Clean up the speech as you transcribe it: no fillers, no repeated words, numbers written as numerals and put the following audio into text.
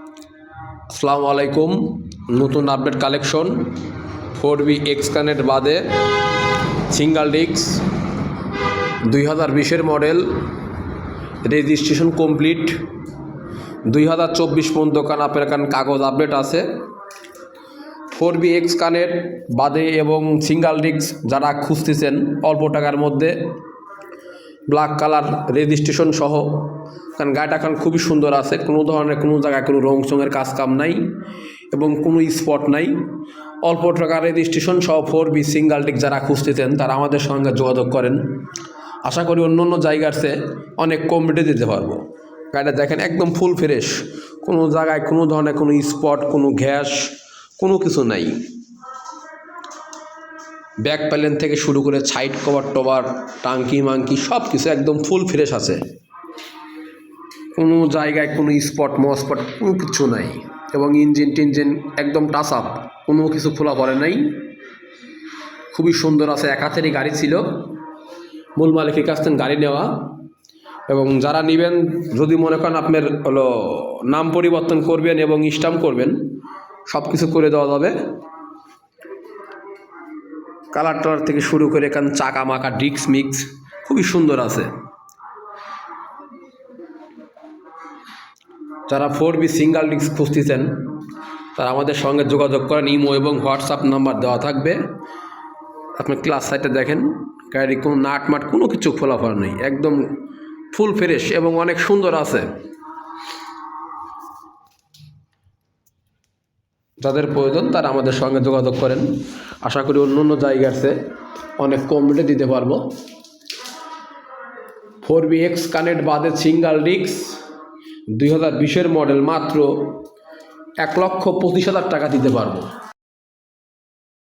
আসসালামু আলাইকুম। নতুন update collection 4B X connect বাদে সিঙ্গেল ডিস্ক 2020-এর মডেল, রেজিস্ট্রেশন কমপ্লিট। 2024 পর্যন্ত আপনার কাগজ আপডেট আছে। 4B এক্স কানেক্ট বাদে এবং সিঙ্গেল ডিস্ক যারা খুঁজতেছেন অল্প টাকার মধ্যে, ব্ল্যাক কালার রেজিস্ট্রেশন সহ, কারণ গাড়িটা এখন খুবই সুন্দর আছে, কোনো ধরনের কোনো জায়গায় কোনো রং চঙের কাজ কাম নাই এবং কোনো স্পট নাই। অল্প টাকার রেজিস্ট্রেশন সহ 4B সিঙ্গেল ডিস্ক যারা খুঁজতেছেন তারা আমাদের সঙ্গে যোগাযোগ করেন। আশা করি অন্য অন্য জায়গার চেয়ে অনেক কম রেটে দিতে পারবো। গাড়িটা দেখেন একদম ফুল ফ্রেশ, কোনো জায়গায় কোনো ধরনের কোনো স্পট, কোনো গ্যাস, কোনো কিছু নাই। ব্যাক প্যানেল থেকে শুরু করে সাইড কভার টভার, টাঙ্কি মাঙ্কি সব কিছু একদম ফুল ফ্রেশ আছে। কোনো জায়গায় কোনো স্পট মস্পট কোনো কিছু নাই এবং ইঞ্জিন টিঞ্জিন একদম টাচ আপ, কোনো কিছু খোলা পড়ে নাই। খুবই সুন্দর আছে। এক হাতেরই গাড়ি ছিল, মূল মালিকের কাছ থেকে গাড়ি নেওয়া। এবং যারা নেবেন, যদি মনে করেন আপনার নাম পরিবর্তন করবেন এবং স্ট্যাম্প করবেন, সব কিছু করে দেওয়া যাবে। কালার টালার থেকে শুরু করে এখান চাকা মাকা ডিস্ক মিক্স খুবই সুন্দর আছে। যারা 4B সিঙ্গেল ডিস্ক খুঁজতেছেন তারা আমাদের সঙ্গে যোগাযোগ করেন। ইমো এবং হোয়াটসঅ্যাপ নাম্বার দেওয়া থাকবে। আপনি ক্লাস সাইটে দেখেন, গাড়ি কোনো নাট মাট কোনো কিছু খোলাফার নেই, একদম ফুল ফ্রেশ এবং অনেক সুন্দর আছে। যাদের প্রয়োজন তারা আমাদের সঙ্গে যোগাযোগ করেন। আশা করি অন্য অন্য জায়গার চেয়ে অনেক কম রেটে দিতে পারবো। 4B এক্স কানেক্ট বাদে সিঙ্গেল ডিস্ক 2020-এর মডেল মাত্র 1,25,000 টাকা দিতে পারবো।